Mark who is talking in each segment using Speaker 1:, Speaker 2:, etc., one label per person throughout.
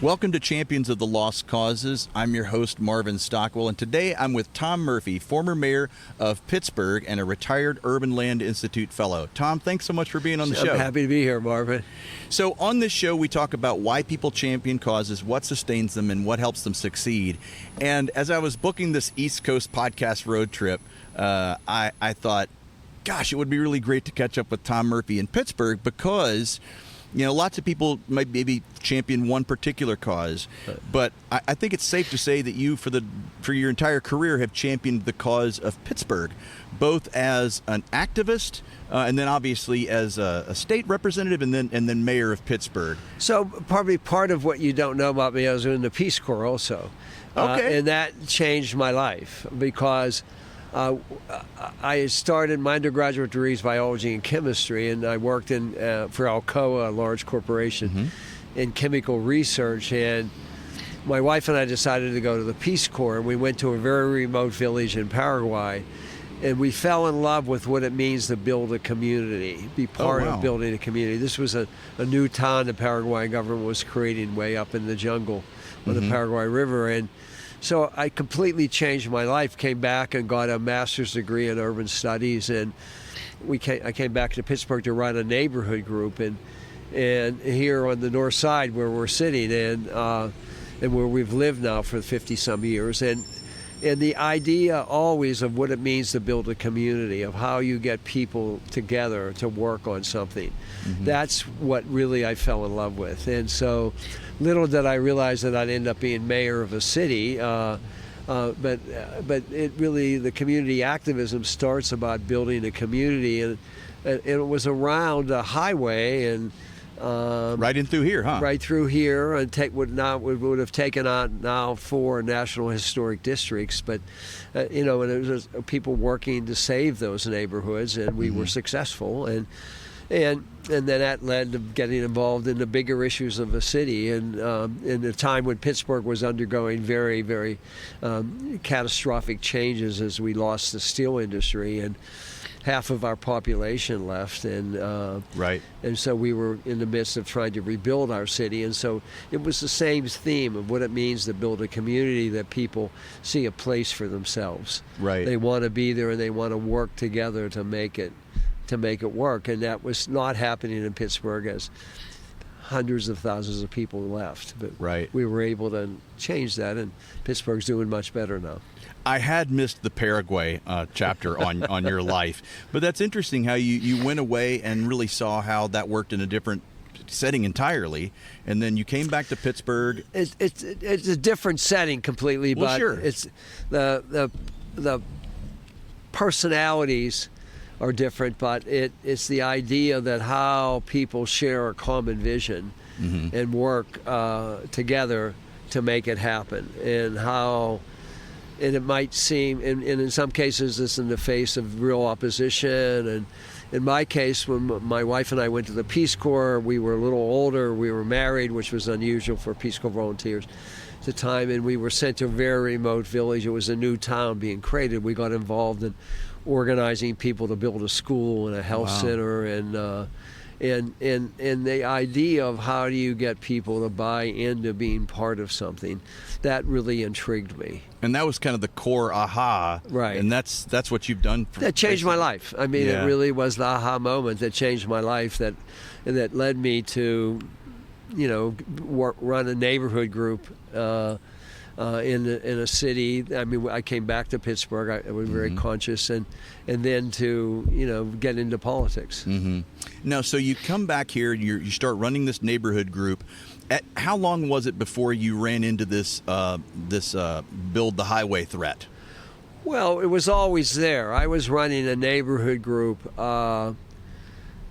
Speaker 1: Welcome to Champions of the Lost Causes. I'm your host, Marvin Stockwell, and today I'm with Tom Murphy, former mayor of Pittsburgh and a retired Urban Land Institute fellow. Tom, thanks so much for being on the show.
Speaker 2: I'm happy to be here, Marvin.
Speaker 1: So on this show, we talk about why people champion causes, what sustains them, and what helps them succeed. And as I was booking this East Coast podcast road trip, I thought, gosh, it would be really great to catch up with Tom Murphy in Pittsburgh because, you know, lots of people might maybe champion one particular cause, but I think it's safe to say that you, for your entire career, have championed the cause of Pittsburgh, both as an activist and then obviously as a state representative and then mayor of Pittsburgh.
Speaker 2: So probably part of what you don't know about me, I was in the Peace Corps also.
Speaker 1: Okay.
Speaker 2: And that changed my life because I started my undergraduate degrees biology and chemistry, and I worked for Alcoa, a large corporation, in chemical research. And my wife and I decided to go to the Peace Corps, and we went to a very remote village in Paraguay, and we fell in love with what it means to build a community, be part of building a community. This was a new town the Paraguayan government was creating way up in the jungle on the Paraguay River. And so I completely changed my life, came back and got a master's degree in urban studies, and I came back to Pittsburgh to run a neighborhood group, and here on the north side where we're sitting, and where we've lived now for 50-some years, and the idea always of what it means to build a community, of how you get people together to work on something. That's what really I fell in love with. And so little did I realize that I'd end up being mayor of a city, but it really, the community activism starts about building a community, and it was around a highway, and
Speaker 1: right in through here, huh?
Speaker 2: Right through here, and would have taken on now 4 national historic districts, but and it was people working to save those neighborhoods, and we were successful, and then that led to getting involved in the bigger issues of the city, and in a time when Pittsburgh was undergoing very, very catastrophic changes as we lost the steel industry, and half of our population left, and so we were in the midst of trying to rebuild our city. And so it was the same theme of what it means to build a community that people see a place for themselves.
Speaker 1: Right.
Speaker 2: They want to be there, and they want to work together to make it work. And that was not happening in Pittsburgh, as hundreds of thousands of people left. But we were able to change that, and Pittsburgh's doing much better now.
Speaker 1: I had missed the Paraguay chapter on your life, but that's interesting how you went away and really saw how that worked in a different setting entirely, and then you came back to Pittsburgh.
Speaker 2: It's a different setting completely, but
Speaker 1: sure.
Speaker 2: It's the personalities are different, but it's the idea that how people share a common vision and work together to make it happen, and it might seem, and in some cases it's in the face of real opposition. And in my case, when my wife and I went to the Peace Corps, we were a little older, we were married, which was unusual for Peace Corps volunteers at the time, and we were sent to a very remote village. It was a new town being created. We got involved in organizing people to build a school and a health center, and the idea of how do you get people to buy into being part of something, that really intrigued me.
Speaker 1: And that was kind of the core aha. Right. And that's what you've done.
Speaker 2: That changed my life. I mean, it really was the aha moment that changed my life, that led me to, run a neighborhood group in a city. I mean, I came back to Pittsburgh. I was very conscious, and then to get into politics.
Speaker 1: Now, so you come back here, you start running this neighborhood group. How long was it before you ran into this build the highway threat?
Speaker 2: Well, it was always there. I was running a neighborhood group.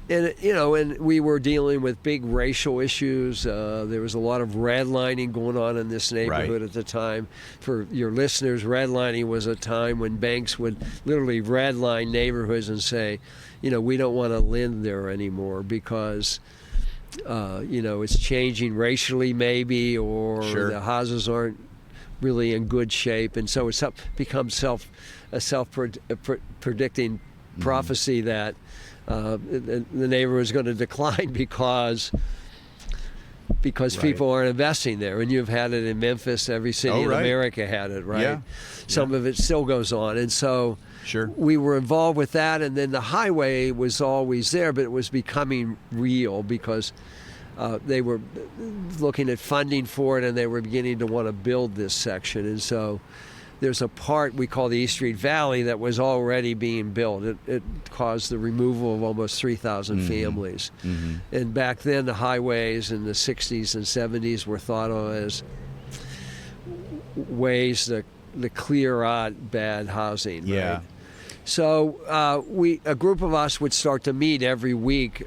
Speaker 2: And we were dealing with big racial issues. There was a lot of redlining going on in this neighborhood at the time. For your listeners, redlining was a time when banks would literally redline neighborhoods and say, we don't want to lend there anymore because, it's changing racially maybe, or the houses aren't really in good shape. And so it's become a self-predicting prophecy that the neighborhood is going to decline because because
Speaker 1: Right.
Speaker 2: people aren't investing there. And you've had it in Memphis. Every city in
Speaker 1: right.
Speaker 2: America had it, right?
Speaker 1: Yeah.
Speaker 2: Some of it still goes on. And so
Speaker 1: Sure.
Speaker 2: we were involved with that. And then the highway was always there, but it was becoming real because they were looking at funding for it, and they were beginning to want to build this section. And so there's a part we call the East Street Valley that was already being built. It caused the removal of almost 3,000 families. And back then, the highways in the 60s and 70s were thought of as ways to clear out bad housing.
Speaker 1: Yeah.
Speaker 2: Right? So a group of us would start to meet every week,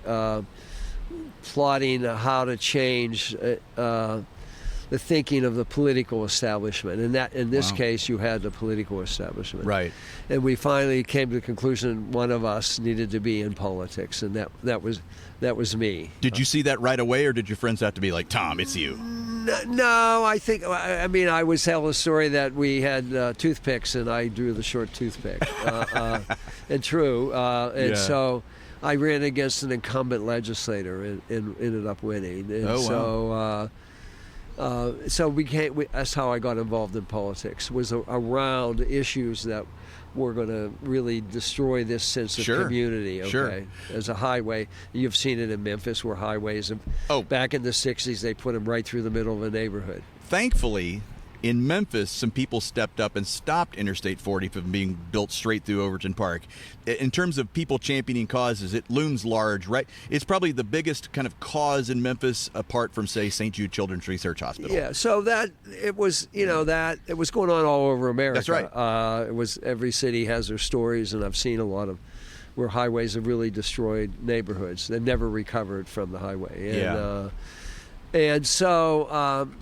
Speaker 2: plotting how to change the thinking of the political establishment, and that in this case you had the political establishment,
Speaker 1: Right.
Speaker 2: And we finally came to the conclusion one of us needed to be in politics, and that was me.
Speaker 1: Did you see that right away, or did your friends have to be like, Tom, it's you?
Speaker 2: No, I mean I would tell a story that we had toothpicks, and I drew the short toothpick, and true, and so I ran against an incumbent legislator and ended up winning, and so that's how I got involved in politics, was around issues that were going to really destroy this sense of community. Okay,
Speaker 1: Sure.
Speaker 2: As a highway, you've seen it in Memphis, where highways, back in the 60s, they put them right through the middle of a neighborhood.
Speaker 1: Thankfully, in Memphis, some people stepped up and stopped Interstate 40 from being built straight through Overton Park. In terms of people championing causes, it looms large, right? It's probably the biggest kind of cause in Memphis, apart from, say, St. Jude Children's Research Hospital.
Speaker 2: Yeah, so that it was, that it was going on all over America.
Speaker 1: That's right.
Speaker 2: It was, every city has their stories, and I've seen a lot of where highways have really destroyed neighborhoods. They've never recovered from the highway. And so,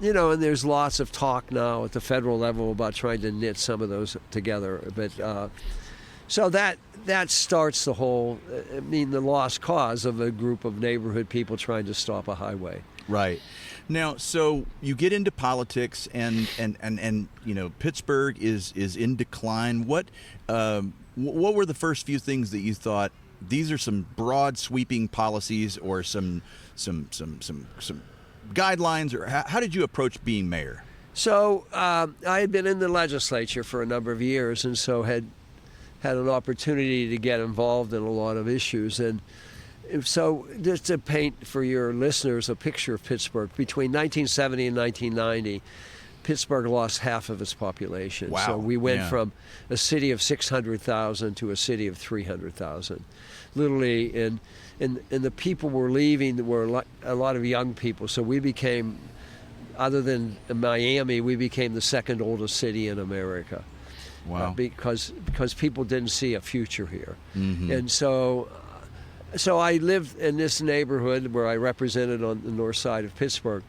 Speaker 2: and there's lots of talk now at the federal level about trying to knit some of those together. But so that starts the whole, the lost cause of a group of neighborhood people trying to stop a highway.
Speaker 1: Right. Now, so you get into politics, and Pittsburgh is in decline. What were the first few things that you thought, these are some broad sweeping policies, or some guidelines, or how did you approach being mayor?
Speaker 2: So I had been in the legislature for a number of years, and so had an opportunity to get involved in a lot of issues. And so just to paint for your listeners a picture of Pittsburgh, between 1970 and 1990, Pittsburgh lost half of its population.
Speaker 1: Wow.
Speaker 2: So we went from a city of 600,000 to a city of 300,000. Literally, and the people were leaving were a lot of young people. So we became, other than Miami, we became the second oldest city in America.
Speaker 1: Wow.
Speaker 2: Because people didn't see a future here. And so I lived in this neighborhood where I represented on the north side of Pittsburgh.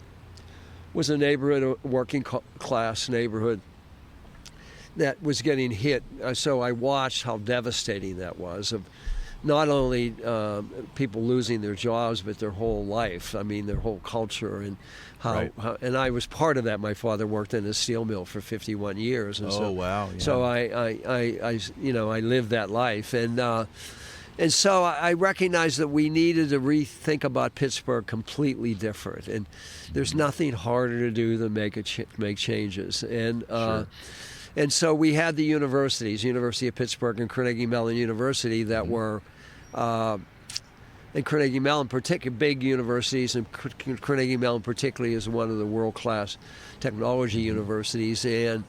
Speaker 2: Was a neighborhood, a working class neighborhood that was getting hit. So I watched how devastating that was, of not only people losing their jobs, but their whole life. their whole culture, and how and I was part of that. My father worked in a steel mill for 51 years. And
Speaker 1: wow. Yeah.
Speaker 2: So I lived that life, and so I recognized that we needed to rethink about Pittsburgh completely different. And there's nothing harder to do than make changes. And and so we had the universities, University of Pittsburgh and Carnegie Mellon University, that were, and Carnegie Mellon, particularly big universities, and Carnegie Mellon particularly is one of the world-class technology universities. And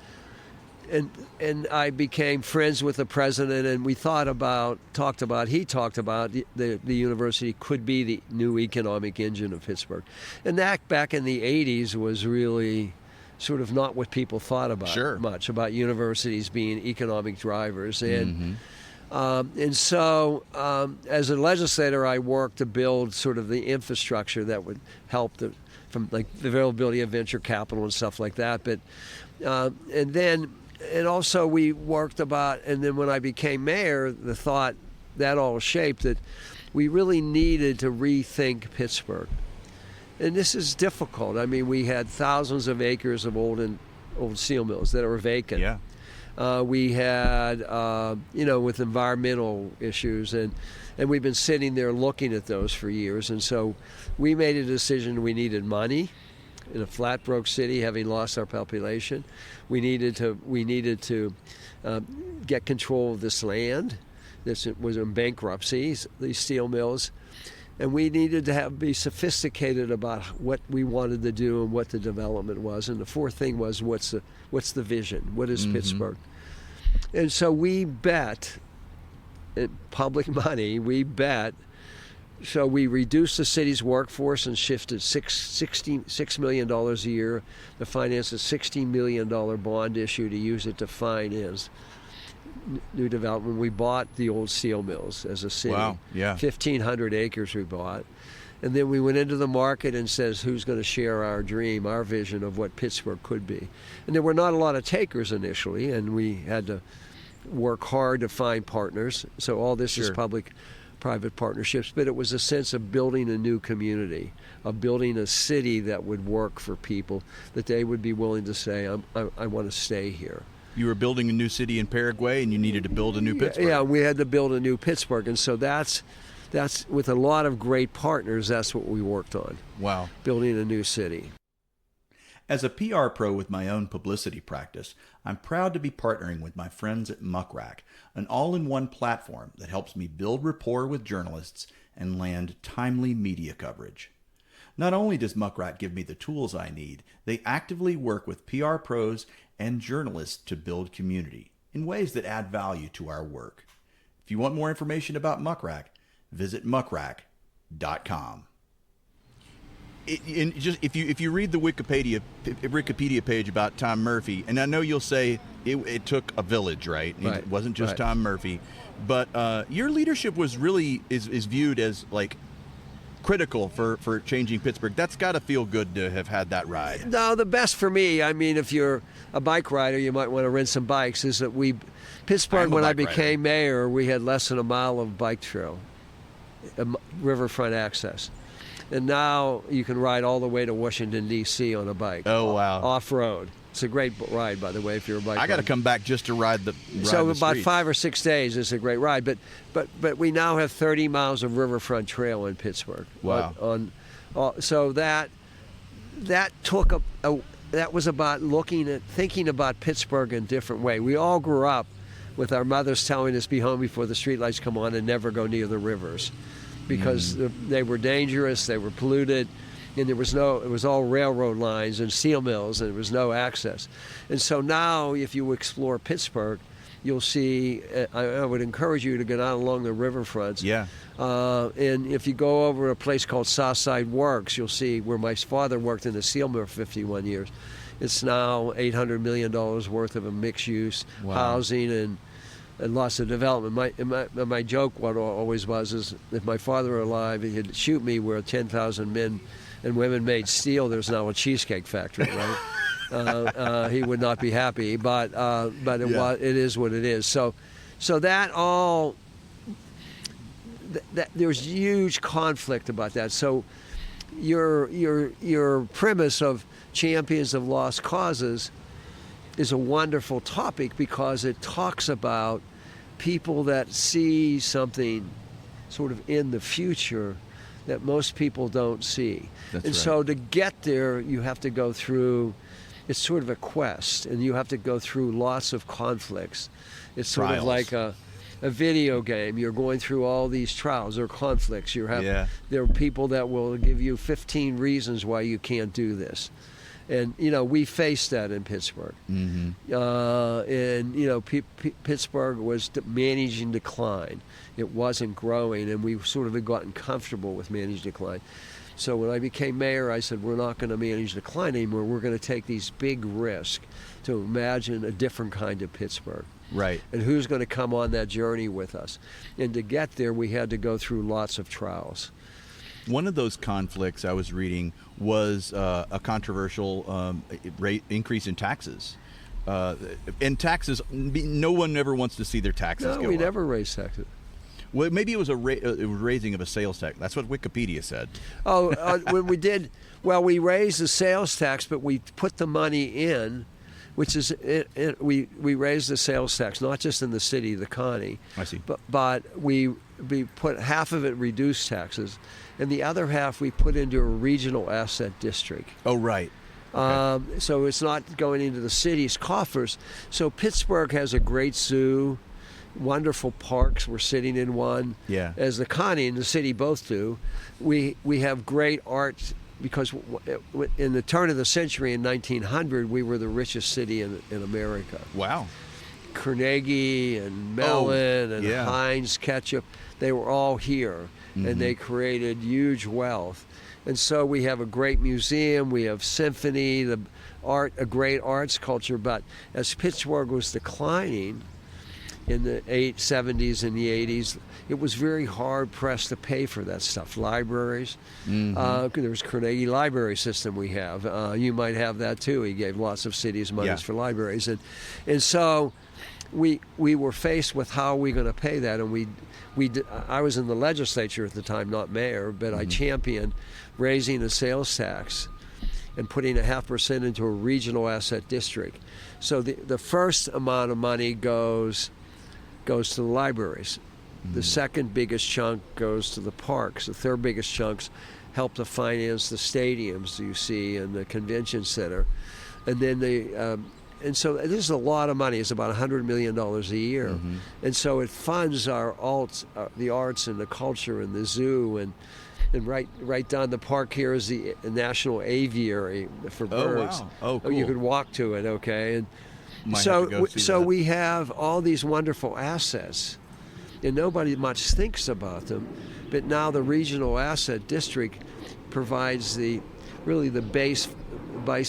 Speaker 2: I became friends with the president, and we talked about the university could be the new economic engine of Pittsburgh. And that back in the 80s was really sort of not what people thought about much, about universities being economic drivers. And so as a legislator, I worked to build sort of the infrastructure that would help from like the availability of venture capital and stuff like that. But and also we worked about, and then when I became mayor, the thought that all shaped that we really needed to rethink Pittsburgh. And this is difficult. We had thousands of acres of old steel mills that were vacant.
Speaker 1: Yeah.
Speaker 2: We had, with environmental issues, and we've been sitting there looking at those for years. And so we made a decision we needed money, in a flat broke city, having lost our population. We needed to get control of this land. This was in bankruptcy, these steel mills. And we needed to be sophisticated about what we wanted to do and what the development was. And the fourth thing was, what's the vision? What is Pittsburgh? And so we bet, public money, so we reduced the city's workforce and shifted $6 million a year to finance a $16 million bond issue to use it to finance new development. We bought the old steel mills as a city.
Speaker 1: Wow, yeah.
Speaker 2: 1,500 acres we bought. And then we went into the market and says, who's going to share our dream, our vision of what Pittsburgh could be? And there were not a lot of takers initially, and we had to work hard to find partners. So all this is public-private partnerships, but it was a sense of building a new community, of building a city that would work for people, that they would be willing to say, I want to stay here.
Speaker 1: You were building a new city in Paraguay, and you needed to build a new Pittsburgh.
Speaker 2: Yeah, we had to build a new Pittsburgh, and so that's with a lot of great partners. That's what we worked on.
Speaker 1: Wow,
Speaker 2: building a new city.
Speaker 1: As a PR pro with my own publicity practice, I'm proud to be partnering with my friends at Muckrack, an all-in-one platform that helps me build rapport with journalists and land timely media coverage. Not only does Muckrack give me the tools I need, they actively work with PR pros and journalists to build community in ways that add value to our work. If you want more information about Muckrack, visit muckrack.com. If you read the Wikipedia page about Tom Murphy, and I know you'll say it took a village, right? It wasn't just Tom Murphy, but your leadership was really is viewed as like critical for changing Pittsburgh. That's got to feel good to have had that ride.
Speaker 2: No, the best for me, I mean, if you're a bike rider, you might want to rent some bikes, is that Pittsburgh, when I became mayor, we had less than a mile of bike trail, riverfront access. And now you can ride all the way to Washington, D.C. on a bike.
Speaker 1: Oh, wow.
Speaker 2: Off-road. It's a great ride, by the way, if you're a bike rider.
Speaker 1: I got to come back just to ride the
Speaker 2: So about
Speaker 1: streets.
Speaker 2: 5 or 6 days is a great ride. But we now have 30 miles of riverfront trail in Pittsburgh.
Speaker 1: Wow.
Speaker 2: So that took that was about thinking about Pittsburgh in a different way. We all grew up with our mothers telling us, be home before the streetlights come on and never go near the rivers, because they were dangerous, they were polluted, and it was all railroad lines and steel mills, and there was no access. And so now, if you explore Pittsburgh, you'll see, I would encourage you to get out along the riverfronts.
Speaker 1: Yeah.
Speaker 2: And if you go over a place called Southside Works, you'll see where my father worked in the steel mill for 51 years. It's now $800 million worth of a mixed-use housing and lots of development. My joke, what always was, is if my father were alive, he'd shoot me where 10,000 men and women made steel. There's now a cheesecake factory, right? He would not be happy, but it is what it is. So that all, there's huge conflict about that. So your premise of champions of lost causes is a wonderful topic, because it talks about people that see something sort of in the future that most people don't see.
Speaker 1: That's
Speaker 2: and
Speaker 1: right.
Speaker 2: So to get there, you have to go through, it's sort of a quest, and you have to go through lots of conflicts. It's sort
Speaker 1: Trials.
Speaker 2: of like a video game. You're going through all these trials or conflicts. There are people that will give you 15 reasons why you can't do this. And, we faced that in Pittsburgh.
Speaker 1: Mm-hmm.
Speaker 2: Pittsburgh was managing decline. It wasn't growing, and we sort of had gotten comfortable with managed decline. So when I became mayor, I said, we're not going to manage decline anymore. We're going to take these big risks to imagine a different kind of Pittsburgh.
Speaker 1: Right.
Speaker 2: And who's going to come on that journey with us? And to get there, we had to go through lots of trials.
Speaker 1: One of those conflicts I was reading was a controversial increase in taxes. And taxes, no one ever wants to see their taxes go up.
Speaker 2: No, we never raised taxes.
Speaker 1: Well, maybe it was raising of a sales tax. That's what Wikipedia said.
Speaker 2: When we did, we raised the sales tax, but we put the money in, which is, we raised the sales tax, not just in the city, the county.
Speaker 1: I see.
Speaker 2: But we put half of it reduced taxes, and the other half we put into a regional asset district.
Speaker 1: Oh, right.
Speaker 2: So it's not going into the city's coffers. So Pittsburgh has a great zoo, wonderful parks. We're sitting in one.
Speaker 1: Yeah.
Speaker 2: As the county and the city both do. We have great art because in the turn of the century in 1900, we were the richest city in America.
Speaker 1: Wow.
Speaker 2: Carnegie and Mellon and Heinz Ketchup, they were all here, and they created huge wealth. And so we have a great museum, we have symphony, the art, a great arts culture. But as Pittsburgh was declining in the 70s and the 80s, it was very hard pressed to pay for that stuff. Libraries, there was Carnegie Library System we have. You might have that too. He gave lots of cities monies for libraries, and so we were faced with how are we going to pay that, and I was in the legislature at the time, not mayor, but I championed raising the sales tax and putting 0.5% into a regional asset district. So the first amount of money goes to the libraries. The second biggest chunk goes to the parks. The third biggest chunks help to finance the stadiums you see and the convention center. And then and so this is a lot of money. It's about $100 million a year. And so it funds our the arts and the culture and the zoo and right down the park here is the National Aviary for birds.
Speaker 1: Oh, wow. Oh, cool.
Speaker 2: You could walk to it, okay? And
Speaker 1: Might have to go see that.
Speaker 2: we have all these wonderful assets, and nobody much thinks about them. But now the regional asset district provides the base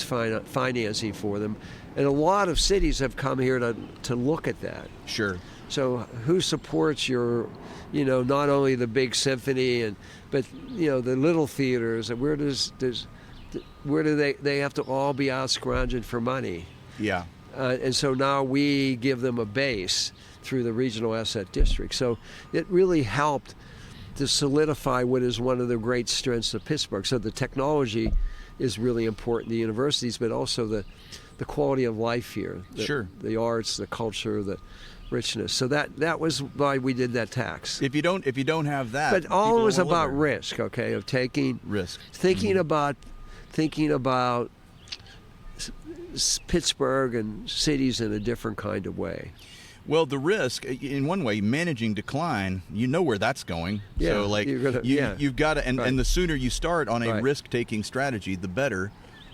Speaker 2: financing for them, and a lot of cities have come here to look at that.
Speaker 1: Sure.
Speaker 2: So who supports your, not only the big symphony but the little theaters, and where do they have to all be out scrounging for money?
Speaker 1: Yeah.
Speaker 2: And so now we give them a base through the regional asset district. So it really helped to solidify what is one of the great strengths of Pittsburgh. So the technology is really important, the universities, but also the quality of life here. The arts, the culture, the richness. So that was why we did that tax.
Speaker 1: If you don't have that,
Speaker 2: but all was about risk, okay, of taking
Speaker 1: risk,
Speaker 2: thinking about Pittsburgh and cities in a different kind of way.
Speaker 1: Well, the risk, in one way, managing decline, you know where that's going.
Speaker 2: Yeah,
Speaker 1: so, like, you've got to, and the sooner you start on a risk-taking strategy, the better.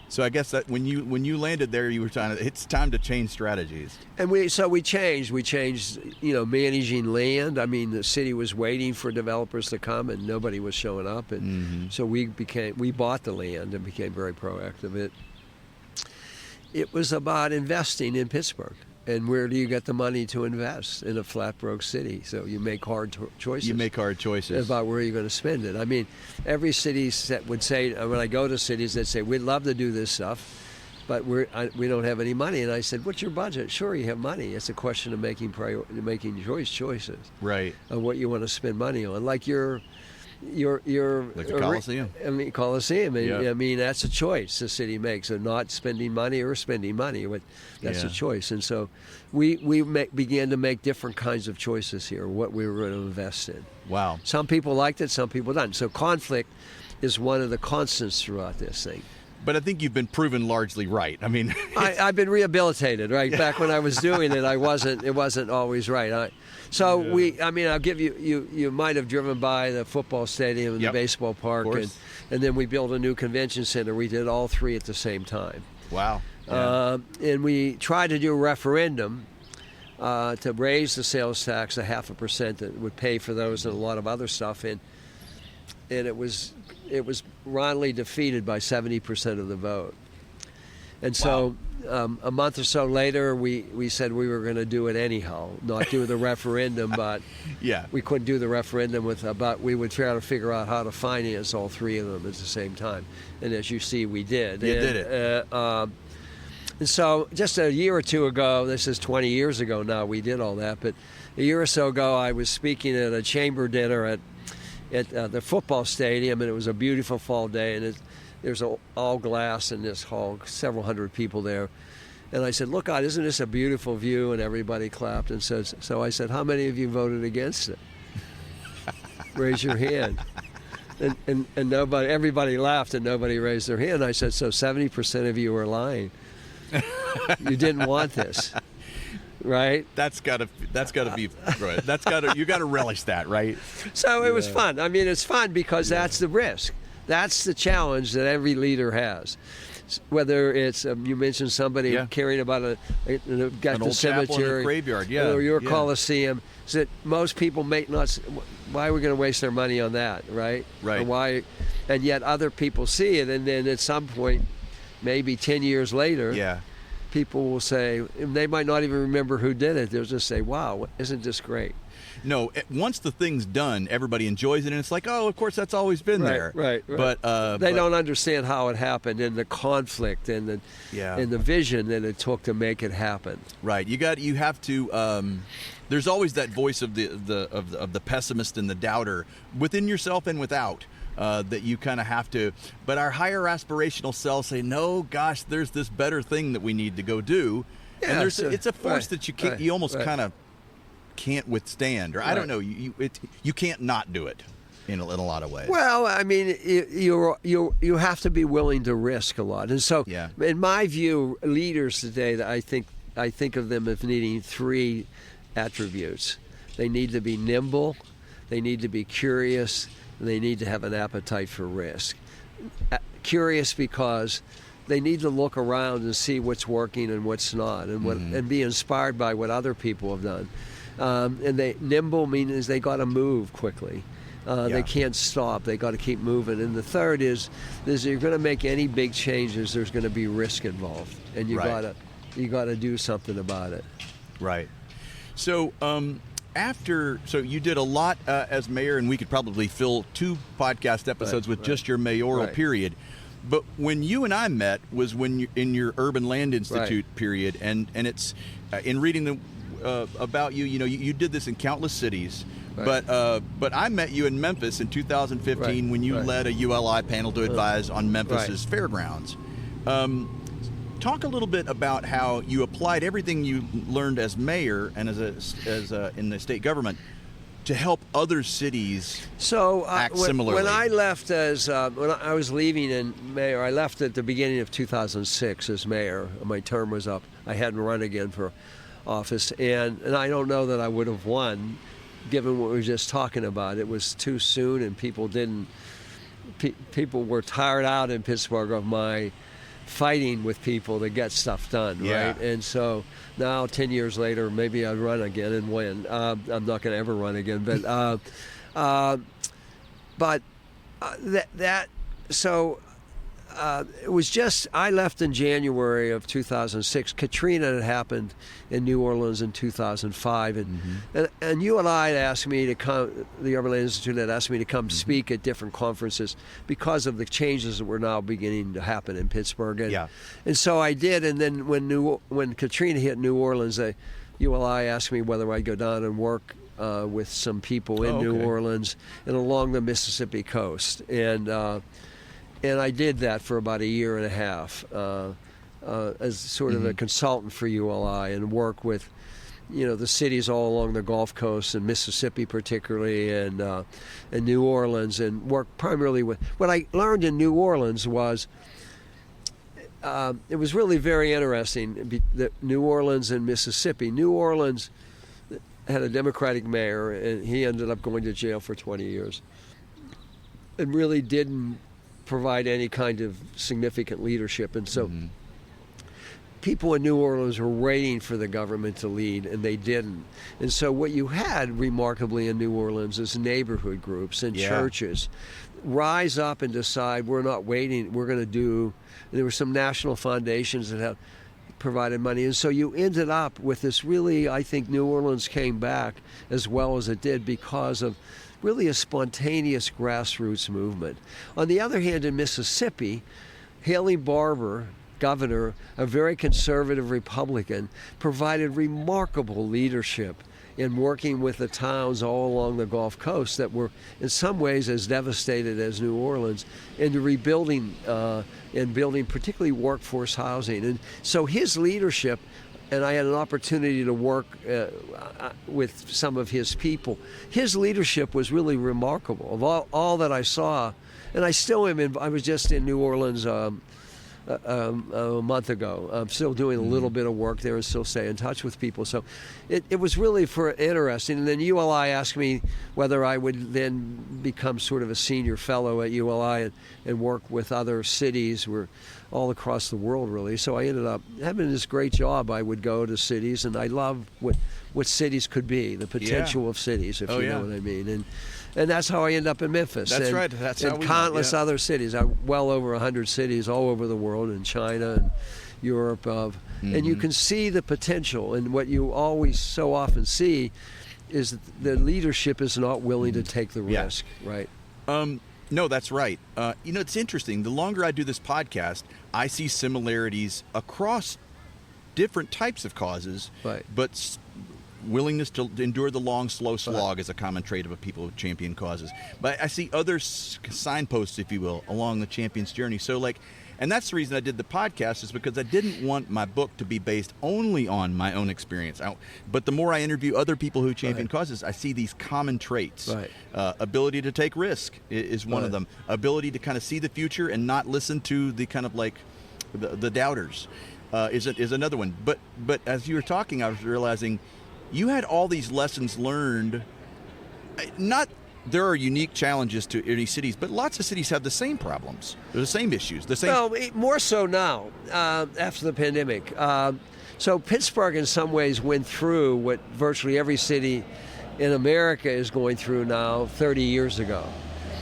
Speaker 1: So I guess that when you landed there, you were it's time to change strategies. And
Speaker 2: we changed. We changed, managing land. I mean, the city was waiting for developers to come, and nobody was showing up. And so we bought the land and became very proactive. It was about investing in Pittsburgh. And where do you get the money to invest? In a flat broke city. So you make hard choices.
Speaker 1: You make hard choices.
Speaker 2: About where you're going to spend it. I mean, every city would say, when I go to cities, they'd say, we'd love to do this stuff, but we don't have any money. And I said, what's your budget? Sure, you have money. It's a question of making choices.
Speaker 1: Right.
Speaker 2: Of what you want to spend money on. Like your
Speaker 1: like the Coliseum.
Speaker 2: Coliseum.
Speaker 1: Yeah.
Speaker 2: I mean, that's a choice the city makes of not spending money or spending money. But that's a choice. And so we began to make different kinds of choices here, what we were going to invest in.
Speaker 1: Wow.
Speaker 2: Some people liked it, some people didn't. So conflict is one of the constants throughout this thing.
Speaker 1: But I think you've been proven largely right. I mean,
Speaker 2: I've been rehabilitated, right? Back when I was doing it, it wasn't always right. I'll give you might have driven by the football stadium and the baseball park, and then we built a new convention center. We did all three at the same time.
Speaker 1: Wow.
Speaker 2: Yeah. And we tried to do a referendum to raise the sales tax 0.5% that would pay for those and a lot of other stuff, and it was roundly defeated by 70% of the vote. And so a month or so later, we said we were going to do it anyhow, not do the referendum, but we couldn't do the referendum but we would try to figure out how to finance all three of them at the same time. And as you see, we did.
Speaker 1: You did it.
Speaker 2: And so just a year or two ago, this is 20 years ago now, we did all that, but a year or so ago, I was speaking at a chamber dinner at the football stadium, and it was a beautiful fall day, and there's all glass in this hall, several hundred people there. And I said, look, isn't this a beautiful view? And everybody clapped. And so I said, how many of you voted against it? Raise your hand. and everybody laughed and nobody raised their hand. I said, so 70% of you were lying. You didn't want this, right?
Speaker 1: That's gotta be right. You gotta relish that, right?
Speaker 2: So it was fun. I mean, it's fun because that's the risk. That's the challenge that every leader has. Whether it's you mentioned somebody caring about an old cemetery,
Speaker 1: chapel in a graveyard,
Speaker 2: or your Coliseum, so that most people may not. Why are we going to waste our money on that, right?
Speaker 1: Right.
Speaker 2: And yet other people see it, and then at some point, maybe 10 years later, people will say, and they might not even remember who did it. They'll just say, "Wow, isn't this great?"
Speaker 1: No, once the thing's done, everybody enjoys it, and it's like, oh, of course, that's always been there.
Speaker 2: Right.
Speaker 1: But
Speaker 2: they don't understand how it happened, and the conflict, and the vision that it took to make it happen.
Speaker 1: Right. You have to. There's always that voice of the pessimist and the doubter within yourself and without. That you kind of have to. But our higher aspirational selves say, no, gosh, there's this better thing that we need to go do, and it's a force that you can't. You almost kind of can't withstand, or I don't know, you can't not do it in a lot of ways.
Speaker 2: Well, I mean, you have to be willing to risk a lot, and so in my view, leaders today, that I think of them as needing 3 attributes. They need to be nimble, they need to be curious, and they need to have an appetite for risk. Curious because they need to look around and see what's working and what's not, and and be inspired by what other people have done. And nimble means they got to move quickly. They can't stop. They got to keep moving. And the third is you're going to make any big changes, there's going to be risk involved, and you got to do something about it.
Speaker 1: Right. So so you did a lot as mayor, and we could probably fill 2 podcast episodes with just your mayoral period. But when you and I met was when you in your Urban Land Institute period, and it's in reading the about you, you did this in countless cities, but I met you in Memphis in 2015 when you led a ULI panel to advise on Memphis's Fairgrounds. Talk a little bit about how you applied everything you learned as mayor and as in the state government to help other cities act similarly.
Speaker 2: When I left when I was leaving in mayor, I left at the beginning of 2006 as mayor. My term was up. I hadn't run again for office, and I don't know that I would have won, given what we were just talking about. It was too soon, and people were tired out in Pittsburgh of my fighting with people to get stuff done, right? And so now, 10 years later, maybe I'd run again and win. I'm not going to ever run again, it was just, I left in January of 2006. Katrina had happened in New Orleans in 2005. And you and I had asked me to come, the Urban Land Institute had asked me to come speak at different conferences because of the changes that were now beginning to happen in Pittsburgh. And so I did. And then when Katrina hit New Orleans, ULI asked me whether I'd go down and work with some people in New Orleans and along the Mississippi coast. And I did that for about a year and a half as sort of a consultant for ULI, and work with, the cities all along the Gulf Coast and Mississippi particularly, and New Orleans, and work primarily with. What I learned in New Orleans was it was really very interesting. That New Orleans and Mississippi. New Orleans had a Democratic mayor, and he ended up going to jail for 20 years, and really didn't provide any kind of significant leadership. And so people in New Orleans were waiting for the government to lead, and they didn't. And so what you had remarkably in New Orleans is neighborhood groups and churches rise up and decide, we're not waiting, we're going to do. And there were some national foundations that have provided money. And so you ended up with this really, I think New Orleans came back as well as it did because of really a spontaneous grassroots movement. On the other hand, in Mississippi, Haley Barbour, governor, a very conservative Republican, provided remarkable leadership in working with the towns all along the Gulf Coast that were in some ways as devastated as New Orleans, into rebuilding and building particularly workforce housing. And so his leadership and I had an opportunity to work with some of his people. His leadership was really remarkable. Of all that I saw, and I still am. I was just in New Orleans a month ago. I'm still doing a little bit of work there and still stay in touch with people. So it was really interesting. And then ULI asked me whether I would then become sort of a senior fellow at ULI and work with other cities. We're all across the world, really. So I ended up having this great job. I would go to cities, and I love what cities could be, the potential of cities, if you know what I mean. And that's how I ended up in Memphis.
Speaker 1: That's right. That's how we
Speaker 2: countless other cities. Well over 100 cities all over the world, in China and Europe. And you can see the potential. And what you always so often see is that the leadership is not willing to take the risk, right?
Speaker 1: No, that's right. It's interesting. The longer I do this podcast, I see similarities across different types of causes, but willingness to endure the long, slow slog is a common trait of people who champion causes. But I see other signposts, if you will, along the champion's journey. So, and that's the reason I did the podcast, is because I didn't want my book to be based only on my own experience. But the more I interview other people who champion causes, I see these common traits. Ability to take risk is one of them. Ability to kind of see the future and not listen to the kind of the doubters is another one. But as you were talking, I was realizing you had all these lessons learned. There are unique challenges to any cities, but lots of cities have the same problems. They're the same issues. Well,
Speaker 2: more so now, after the pandemic. So Pittsburgh, in some ways, went through what virtually every city in America is going through now 30 years ago.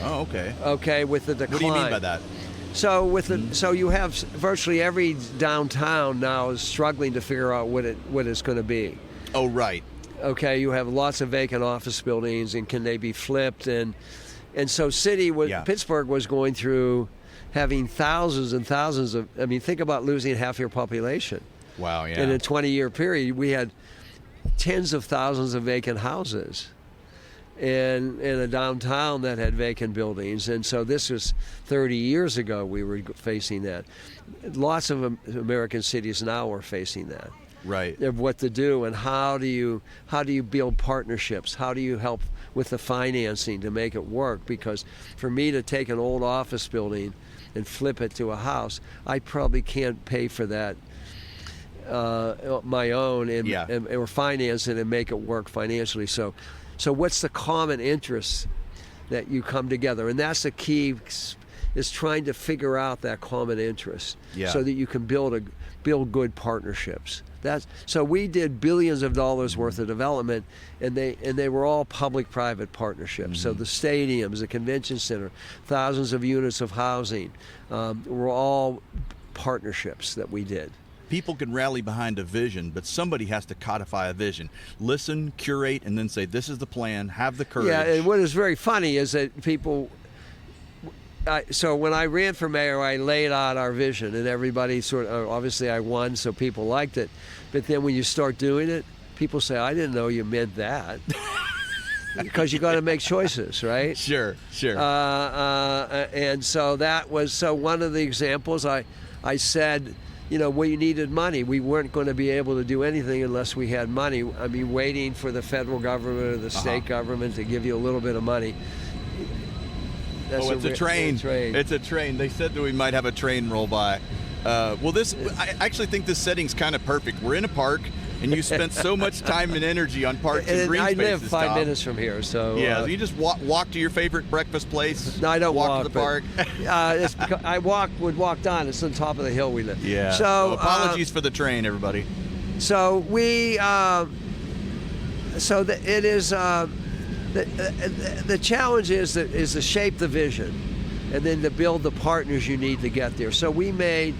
Speaker 1: Oh, okay.
Speaker 2: Okay, with the decline.
Speaker 1: What do you mean by that?
Speaker 2: So so you have virtually every downtown now is struggling to figure out what it's going to be.
Speaker 1: Oh, right.
Speaker 2: Okay, you have lots of vacant office buildings, and can they be flipped? And so Pittsburgh was going through having thousands and thousands of, think about losing half your population.
Speaker 1: Wow, yeah.
Speaker 2: In a 20-year period, we had tens of thousands of vacant houses in a downtown that had vacant buildings. And so this was 30 years ago we were facing that. Lots of American cities now are facing that.
Speaker 1: Right.
Speaker 2: Of what to do, and how do you build partnerships? How do you help with the financing to make it work? Because for me to take an old office building and flip it to a house, I probably can't pay for that my own or finance it and make it work financially. So what's the common interest that you come together? And that's the key, is trying to figure out that common interest so that you can build good partnerships. So we did billions of dollars worth of development, and they were all public-private partnerships. So the stadiums, the convention center, thousands of units of housing, were all partnerships that we did.
Speaker 1: People can rally behind a vision, but somebody has to codify a vision. Listen, curate, and then say, this is the plan, have the courage.
Speaker 2: Yeah, and what is very funny is that people... So when I ran for mayor, I laid out our vision, and everybody obviously I won, so people liked it. But then when you start doing it, people say, I didn't know you meant that. Because you got to make choices, right?
Speaker 1: Sure.
Speaker 2: And so that was one of the examples. I said, we needed money. We weren't going to be able to do anything unless we had money. Waiting for the federal government or the state government to give you a little bit of money.
Speaker 1: It's a train. It's a train. They said that we might have a train roll by. I actually think this setting's kind of perfect. We're in a park, and you spent so much time and energy on parks and green spaces.
Speaker 2: I live 5 minutes from here, so
Speaker 1: you just walk to your favorite breakfast place.
Speaker 2: No, I don't walk
Speaker 1: to the park.
Speaker 2: It's because I would walk down. It's on top of the hill we live.
Speaker 1: Yeah.
Speaker 2: So
Speaker 1: apologies for the train, everybody.
Speaker 2: So we. It is. The challenge is to shape the vision, and then to build the partners you need to get there. So you make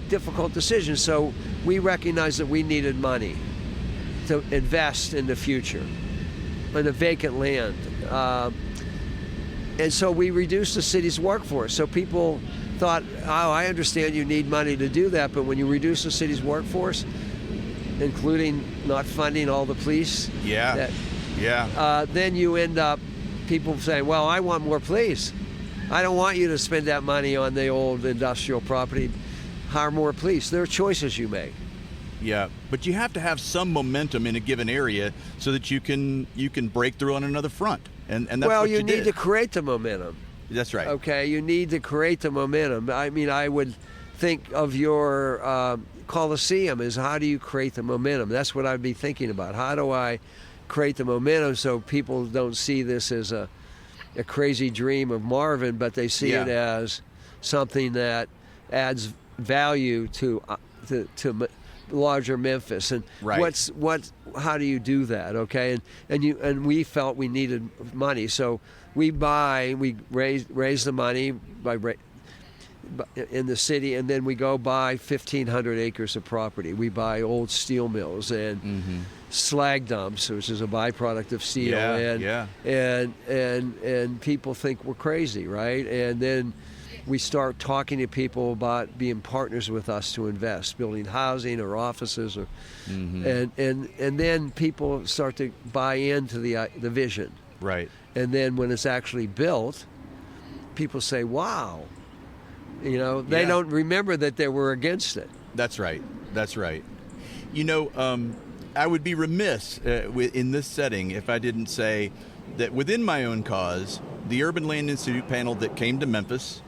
Speaker 2: difficult decisions. So we recognized that we needed money to invest in the future, in the vacant land. And so we reduced the city's workforce. So people thought, I understand you need money to do that, but when you reduce the city's workforce, including not funding all the police, then you end up people saying, well, I want more police. I don't want you to spend that money on the old industrial property. Hire more police. There are choices you make.
Speaker 1: Yeah, but you have to have some momentum in a given area so that you can break through on another front, and that's
Speaker 2: well,
Speaker 1: what
Speaker 2: you need
Speaker 1: did.
Speaker 2: to create the momentum.
Speaker 1: That's right.
Speaker 2: Okay, you need to create the momentum. I mean, I would think of your Coliseum as how do you create the momentum? That's what I'd be thinking about. How do I create the momentum so people don't see this as a crazy dream of Marvin, but they see it as something that adds value to larger Memphis. And
Speaker 1: right.
Speaker 2: how do you do that? Okay, and we felt we needed money, so we raise the money in the city, and then we go buy 1,500 acres of property. We buy old steel mills and slag dumps, which is a byproduct of steel, and people think we're crazy, right? And then we start talking to people about being partners with us to invest, building housing or offices, or and then people start to buy into the vision.
Speaker 1: Right.
Speaker 2: And then when it's actually built, people say, "Wow." You know, they don't remember that they were against it.
Speaker 1: That's right. That's right. You know, I would be remiss in this setting if I didn't say that within my own cause, the Urban Land Institute panel that came to Memphis,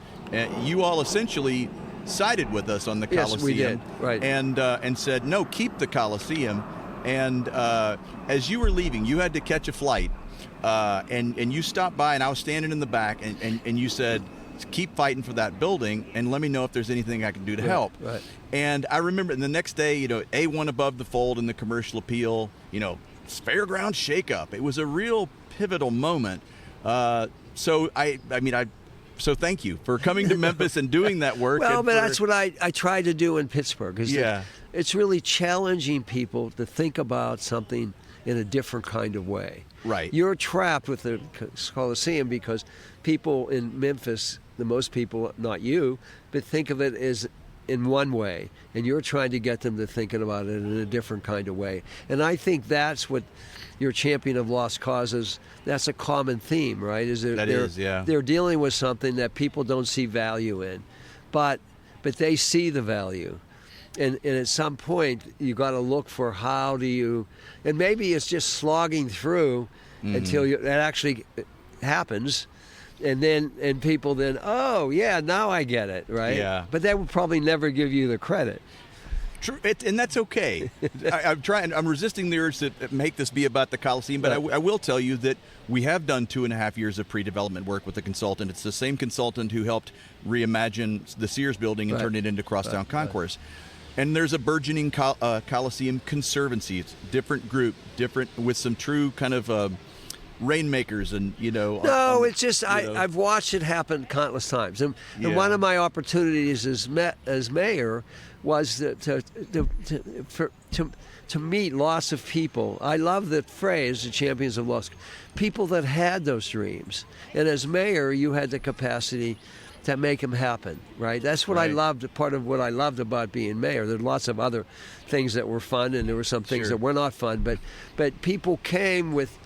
Speaker 1: you all essentially sided with us on the Coliseum.
Speaker 2: Yes, we did. Right.
Speaker 1: And said, no, keep the Coliseum. And as you were leaving, you had to catch a flight, and you stopped by, and I was standing in the back, and you said, keep fighting for that building and let me know if there's anything I can do to help.
Speaker 2: Right.
Speaker 1: And I remember the next day, you know, A1 above the fold in the commercial appeal, you know, Fairgrounds shakeup. It was a real pivotal moment. So thank you for coming to Memphis and doing that work.
Speaker 2: Well, but that's what I try to do in Pittsburgh. It's really challenging people to think about something in a different kind of way.
Speaker 1: Right.
Speaker 2: You're trapped with the Coliseum because people in Memphis, the most people, not you, but think of it as in one way, and you're trying to get them to thinking about it in a different kind of way. And I think that's what your champion of lost causes, that's a common theme, right? They're dealing with something that people don't see value in, but they see the value. And at some point, you got to look for how do you, and maybe it's just slogging through until that actually happens, and people then, oh yeah, now I get it, right?
Speaker 1: Yeah.
Speaker 2: But that would probably never give you the credit.
Speaker 1: True, and that's okay. I'm resisting the urge to make this be about the Coliseum, but I will tell you that we have done 2.5 years of pre-development work with a consultant. It's the same consultant who helped reimagine the Sears building and turn it into Crosstown Concourse. And there's a burgeoning Coliseum conservancy. It's a different group, with some true kind of rainmakers, and
Speaker 2: it's just I've watched it happen countless times, and one of my opportunities as mayor was to meet lots of people. I love the phrase, the champions of lost, people that had those dreams, and as mayor, you had the capacity to make them happen, right? That's what I loved. Part of what I loved about being mayor. There were lots of other things that were fun, and there were some things that were not fun. But people came with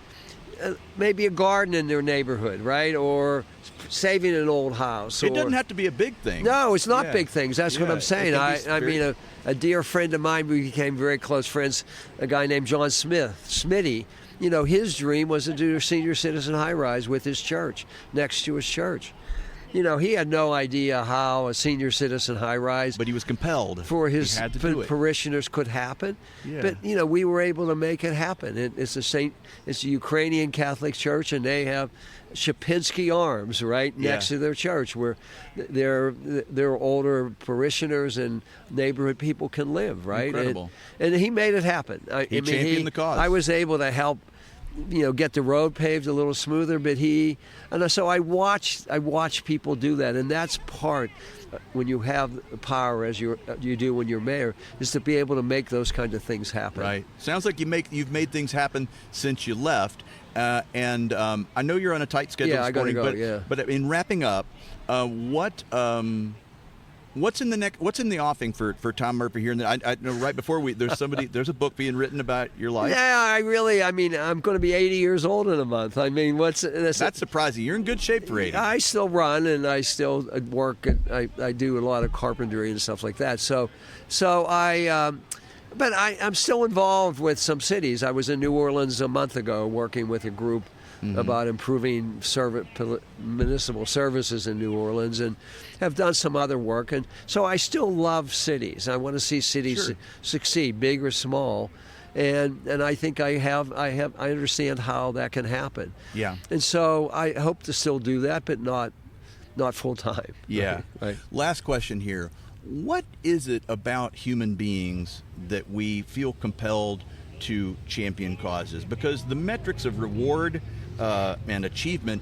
Speaker 2: maybe a garden in their neighborhood, right, or saving an old house.
Speaker 1: It doesn't have to be a big thing.
Speaker 2: No, it's not big things. That's what I'm saying. I mean, a dear friend of mine, we became very close friends. A guy named John Smitty. You know, his dream was to do a senior citizen high-rise with his church, next to his church. You know, he had no idea how a senior citizen high-rise,
Speaker 1: but he was compelled
Speaker 2: for his parishioners could happen. Yeah. But we were able to make it happen. It's a Ukrainian Catholic church, and they have Shapinsky Arms right next to their church, where their older parishioners and neighborhood people can live. Right,
Speaker 1: incredible.
Speaker 2: And he made it happen.
Speaker 1: He championed the cause.
Speaker 2: I was able to help. Get the road paved a little smoother, but so I watch people do that, and that's part when you have power as you do when you're mayor, is to be able to make those kind of things happen.
Speaker 1: Right. Sounds like you've made things happen since you left, and I know you're on a tight schedule this morning.
Speaker 2: I gotta go.
Speaker 1: But in wrapping up, what's in the offing for Tom Murphy here? And I know right before there's a book being written about your life.
Speaker 2: Yeah, I'm going to be 80 years old in a month. I mean,
Speaker 1: that's surprising. You're in good shape for 80.
Speaker 2: I still run, and I still work. I do a lot of carpentry and stuff like that. So But I'm still involved with some cities. I was in New Orleans a month ago working with a group about improving municipal services in New Orleans, and have done some other work. And so I still love cities. I want to see cities succeed, big or small. And I think I understand how that can happen.
Speaker 1: Yeah.
Speaker 2: And so I hope to still do that, but not full time.
Speaker 1: Yeah.
Speaker 2: Right.
Speaker 1: Last question here. What is it about human beings that we feel compelled to champion causes? Because the metrics of reward and achievement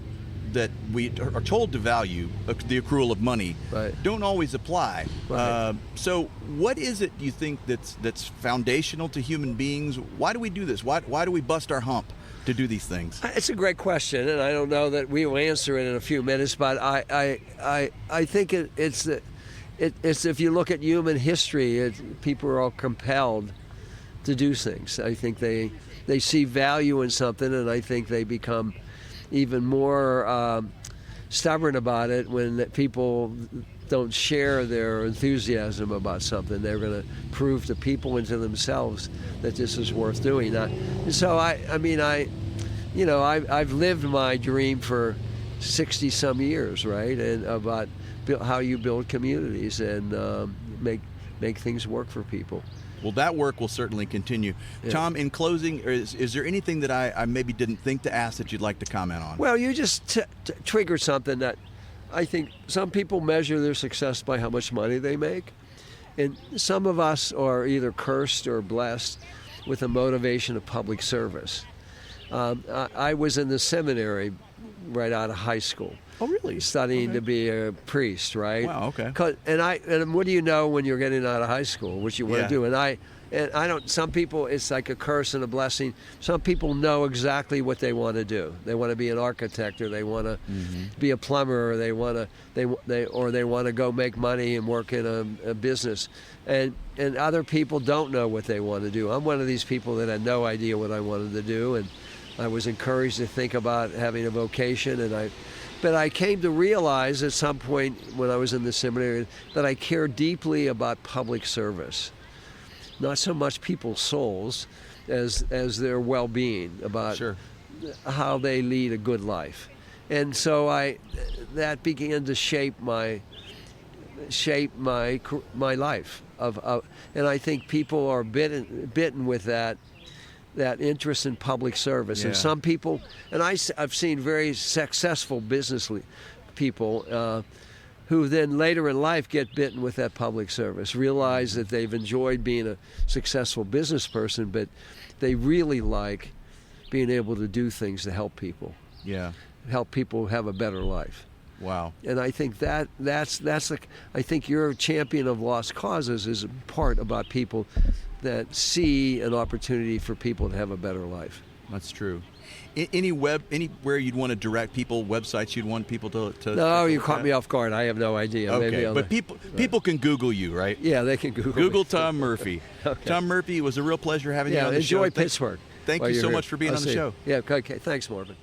Speaker 1: that we are told to value, the accrual of money, don't always apply.
Speaker 2: Right.
Speaker 1: So what is it you think that's foundational to human beings? Why do we do this? Why do we bust our hump to do these things?
Speaker 2: It's a great question, and I don't know that we will answer it in a few minutes, but I think it's if you look at human history, people are all compelled to do things. I think they see value in something, and I think they become even more stubborn about it when people don't share their enthusiasm about something. They're going to prove to people and to themselves that this is worth doing. And so I've lived my dream for 60 some years, right? And about how you build communities and make things work for people.
Speaker 1: Well, that work will certainly continue. Yeah. Tom, in closing, is there anything that I maybe didn't think to ask that you'd like to comment on?
Speaker 2: Well, you just triggered something that I think some people measure their success by how much money they make. And some of us are either cursed or blessed with the motivation of public service. I was in the seminary right out of high school.
Speaker 1: Oh, really?
Speaker 2: Studying to be a priest, right?
Speaker 1: Wow, okay.
Speaker 2: And what do you know when you're getting out of high school, what you want to do? And I don't, some people, it's like a curse and a blessing. Some people know exactly what they want to do. They want to be an architect, or they want to be a plumber, or they want to go make money and work in a business. And other people don't know what they want to do. I'm one of these people that had no idea what I wanted to do, and I was encouraged to think about having a vocation, but I came to realize at some point when I was in the seminary that I care deeply about public service. Not so much people's souls as their well-being, about how they lead a good life. And so that began to shape my life. And I think people are bitten with that interest in public service. Yeah. And some people, and I've seen very successful business people who then later in life get bitten with that public service, realize that they've enjoyed being a successful business person, but they really like being able to do things to help people.
Speaker 1: Yeah.
Speaker 2: Help people have a better life.
Speaker 1: Wow.
Speaker 2: And I think that's like, I think your champion of lost causes is a part about people that see an opportunity for people to have a better life.
Speaker 1: That's true. Anywhere you'd want to direct people, websites you'd want people to
Speaker 2: No, you caught me off guard. I have no idea.
Speaker 1: Okay, but people can Google you, right?
Speaker 2: Yeah, they can Google
Speaker 1: Tom Murphy. Okay. Tom Murphy, it was a real pleasure having you on the show.
Speaker 2: Enjoy Pittsburgh.
Speaker 1: Thank you so much for being on the show.
Speaker 2: Yeah, okay. Thanks, Marvin.